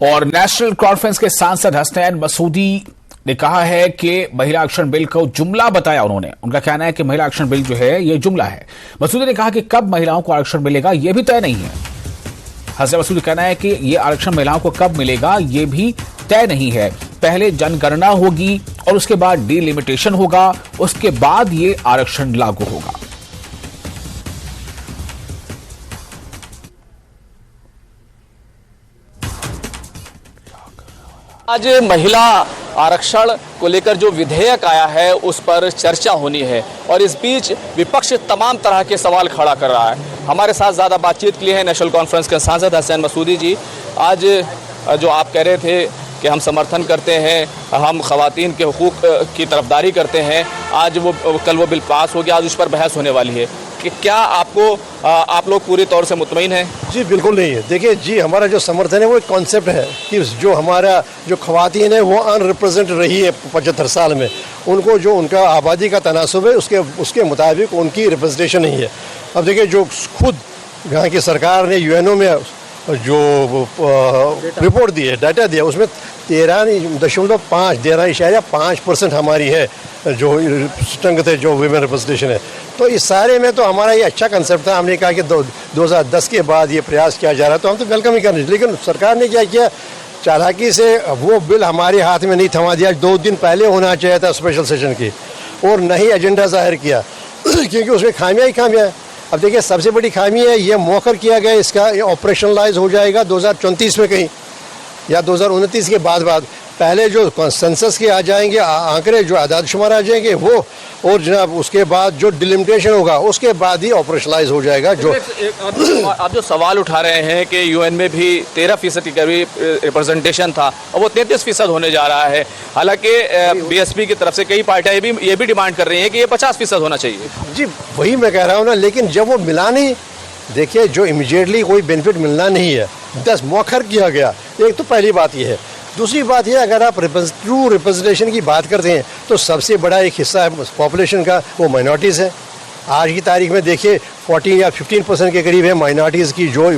और national conference के सांसद हसनैन मसूदी ने कहा है कि महिला आरक्षण बिल को जुमला बताया उन्होंने। उनका कहना है कि महिला आरक्षण बिल जो है ये जुमला है। मसूदी ने कहा कि कब महिलाओं को आरक्षण मिलेगा ये भी तय नहीं है। हसनैन मसूदी कहना है कि ये आरक्षण महिलाओं को कब मिलेगा ये भी तय नहीं है। पहले जनगणना होगी और उसके बाद डिलिमिटेशन होगा, उसके बाद ये आरक्षण लागू होगा। आज महिला आरक्षण को लेकर जो विधेयक आया है उस पर चर्चा होनी है और इस बीच विपक्ष तमाम तरह के सवाल खड़ा कर रहा है। हमारे साथ ज़्यादा बातचीत के लिए है नेशनल कॉन्फ्रेंस के सांसद हसनैन मसूदी जी। आज जो आप कह रहे थे कि हम समर्थन करते हैं, हम ख़वातीन के हुकूक़ की तरफदारी करते हैं, आज कल वो बिल पास हो गया, आज उस पर बहस होने वाली है कि क्या आप लोग पूरी तौर से मुतमईन हैं? जी बिल्कुल नहीं है। देखिए जी, हमारा जो समर्थन है वो एक कॉन्सेप्ट है कि जो हमारा जो ख़वातीन है वो अनरिप्रेजेंट रही है 75 साल में, उनको जो उनका आबादी का तनासुब है उसके मुताबिक उनकी रिप्रेजेंटेशन नहीं है। अब देखिए, जो खुद यहाँ की सरकार ने यूएनओ में जो रिपोर्ट दी है, डाटा दिया, उसमें 13.5% हमारी है जो स्ट्रेंथ है, जो वीमेन रिप्रेजेंटेशन है। तो इस सारे में तो हमारा ये अच्छा कंसेप्ट था। हमने कहा कि 2010 के बाद ये प्रयास किया जा रहा है तो हम तो वेलकम ही कर रहे हैं। लेकिन सरकार ने क्या किया, चालाकी से वो बिल हमारे हाथ में नहीं थमा दिया। 2 दिन पहले होना चाहिए था स्पेशल सेशन की, और नहीं एजेंडा जाहिर किया क्योंकि उसमें खामियाँ ही खामियाँ हैं। अब देखिए, सबसे बड़ी खामी है ये मौखर किया गया, इसका ये ऑपरेशनलाइज हो जाएगा 2034 में कहीं या 2029 के बाद पहले जो सेंसस के आ जाएंगे आंकड़े, जो आदादशुमार आ जाएंगे वो, और जनाब उसके बाद जो डिलिमिटेशन होगा उसके बाद ही ऑपरेशनलाइज हो जाएगा। जो आप जो सवाल उठा रहे हैं कि यूएन में भी 13% की करीब रिप्रेजेंटेशन था और वो 33% होने जा रहा है। हालांकि बीएसपी की तरफ से कई पार्टियां ये भी डिमांड कर रही हैं कि ये 50% होना चाहिए। जी वही मैं कह रहा हूँ ना, लेकिन जब वो मिला नहीं, देखिए जो इमीडिएटली कोई बेनिफिट मिलना नहीं है, 10 मौखर किया गया। एक तो पहली बात ये है। दूसरी बात यह, अगर आप ट्रू रिप्रेजेंटेशन की बात करते हैं तो सबसे बड़ा एक हिस्सा है पॉपुलेशन का, वो माइनॉरिटीज़ है। आज की तारीख में देखिए 14 या 15% के करीब है माइनॉरिटीज़ की जो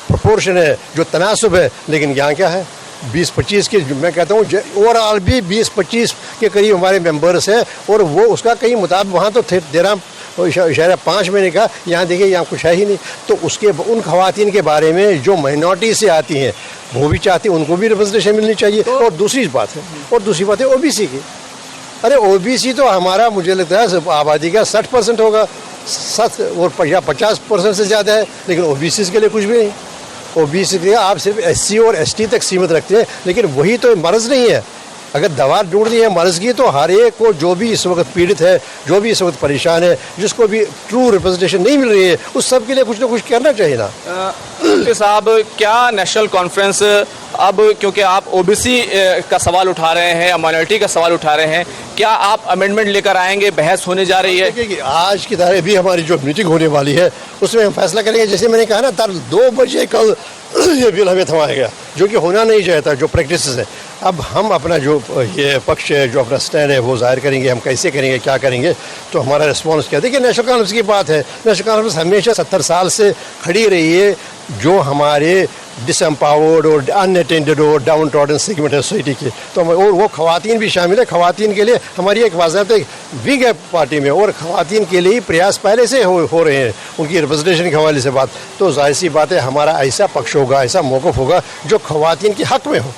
प्रोपोर्शन है, जो तनासुब है। लेकिन यहाँ क्या है, 20-25 के, मैं कहता हूँ ओवरऑल भी 20-25 के करीब हमारे मेंबर्स हैं, और वो उसका कहीं मुताबिक वहाँ तो 13.5 महीने का, यहाँ देखिए यहाँ कुछ है ही नहीं। तो उसके उन खवातीन के बारे में जो माइनॉरिटी से आती हैं वो भी चाहती हैं, उनको भी रिप्रेजेंटेशन मिलनी चाहिए। और दूसरी बात है ओबीसी की। अरे ओबीसी तो हमारा, मुझे लगता है आबादी का 60% होगा, 60 और 50% से ज़्यादा है, लेकिन ओबीसी के लिए कुछ भी नहीं। ओबीसी के लिए आप सिर्फ एससी और एसटी तक सीमित रखते हैं, लेकिन वही तो मर्ज़ नहीं है। अगर दवा ढूंढनी है मर्ज़ की, तो हर एक को, जो भी इस वक्त पीड़ित है, जो भी इस वक्त परेशान है, जिसको भी ट्रू रिप्रेजेंटेशन नहीं मिल रही है, उस सब के लिए कुछ ना कुछ करना चाहिए ना। साहब, क्या नेशनल कॉन्फ्रेंस अब, क्योंकि आप ओबीसी का सवाल उठा रहे हैं या माइनॉरिटी का सवाल उठा रहे हैं, क्या आप अमेंडमेंट लेकर आएंगे? बहस होने जा रही है। देखिए, आज की तारीख भी हमारी जो मीटिंग होने वाली है उसमें हम फैसला करेंगे। जैसे मैंने कहा ना, 2 बजे कल ये बिल हमें थमाया गया, जो कि होना नहीं चाहता, जो प्रैक्टिस है। अब हम अपना जो ये पक्ष है, जो अपना स्टैंड है, वो जाहिर करेंगे। हम कैसे करेंगे, क्या करेंगे, तो हमारा रिस्पॉन्स क्या। देखिए, नेशनल कॉन्फ्रेंस की बात है, नेशनल कॉन्फ्रेंस हमेशा 70 साल से खड़ी रही है जो हमारे डिसएम्पावर्ड और अनअटेंडेड और डाउन ट्रॉडन सेगमेंट है सोसाइटी के। तो और वो खवातीन भी शामिल है। खवातीन के लिए हमारी एक वाज़ाहत विंग है पार्टी में, और खवातीन के लिए ही प्रयास पहले से हो रहे हैं उनकी रिप्रेजेंटेशन के हवाले से बात। तो जाहिर सी बात है, हमारा ऐसा पक्ष होगा, ऐसा मौक़िफ़ होगा जो खवातीन के हक़ में हो।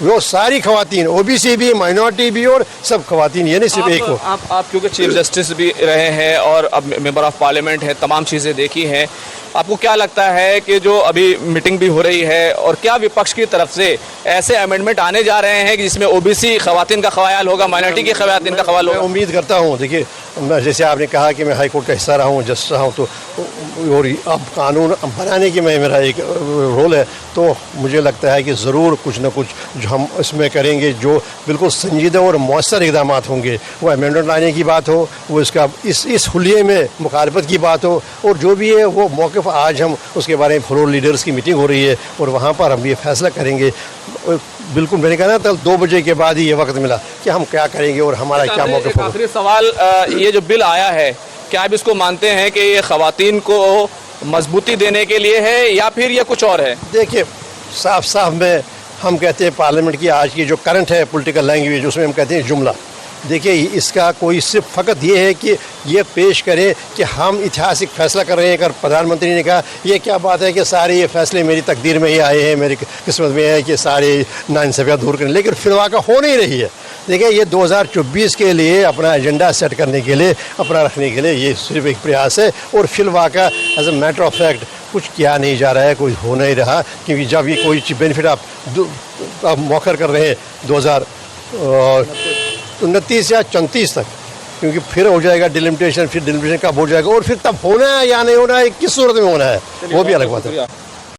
वो सारी खवातीन, ओबीसी भी, माइनॉरिटी भी, और सब खवातीन, ये नहीं सिर्फ एक हो। आप क्योंकि चीफ जस्टिस भी रहे हैं और अब मेंबर ऑफ पार्लियामेंट हैं, तमाम चीज़ें देखी हैं, आपको क्या लगता है कि जो अभी मीटिंग भी हो रही है, और क्या विपक्ष की तरफ से ऐसे अमेंडमेंट आने जा रहे हैं कि जिसमें ओबीसी खवातीन का ख्याल होगा, माइनॉरिटी की खवातीन का ख्याल होगा? उम्मीद करता हूँ। देखिए, जैसे आपने कहा कि मैं हाई कोर्ट का हिस्सा रहा हूँ, जस्टिस रहा हूँ, तो और अब कानून बनाने की मेरा एक रोल है, तो मुझे लगता है कि ज़रूर कुछ ना कुछ जो हम इसमें करेंगे, जो बिल्कुल संजीदा और मौसर इक़दाम होंगे। वो अमेंडमेंट लाने की बात हो, वो इसका इस हुलिये में मुखालफत की बात हो, और जो भी है वो मौक़िफ़ आज हम उसके बारे में फ्लोर लीडर्स की मीटिंग हो रही है, और वहाँ पर हम ये फैसला करेंगे। बिल्कुल, मैंने कहा ना, कल 2 बजे के बाद ही ये वक्त मिला कि हम क्या करेंगे और हमारा क्या मौक़िफ़ होगा। आखिरी सवाल, ये जो बिल आया है, क्या आप इसको मानते हैं कि ये खवातीन को मजबूती देने के लिए है या फिर ये कुछ और है? देखिए, साफ साफ में हम कहते हैं पार्लियामेंट की आज की जो करंट है पॉलिटिकल लैंग्वेज, उसमें हम कहते हैं जुमला। देखिए, इसका कोई सिर्फ फ़कत ये है कि ये पेश करें कि हम ऐतिहासिक फ़ैसला कर रहे हैं। अगर प्रधानमंत्री ने कहा ये क्या बात है कि सारे ये फ़ैसले मेरी तकदीर में ही आए हैं, मेरी किस्मत में है कि सारे नाइंसाफ़ियाँ दूर करें, लेकिन फिर वाक़ा हो नहीं रही है। देखिए, ये 2024 के लिए अपना एजेंडा सेट करने के लिए, अपना रखने के लिए ये सिर्फ एक प्रयास है, और फिर वाक़ा as a matter of fact कुछ किया नहीं जा रहा है, कोई हो नहीं रहा। क्योंकि जब ये कोई बेनिफिट आप मौखर कर रहे हैं 2029 या 34 तक, क्योंकि फिर हो जाएगा डिलिमिटेशन, फिर डिलिमिटेशन कब हो जाएगा और फिर तब होना है या नहीं होना है, किस सूरत में होना है, वो भी अलग बात है।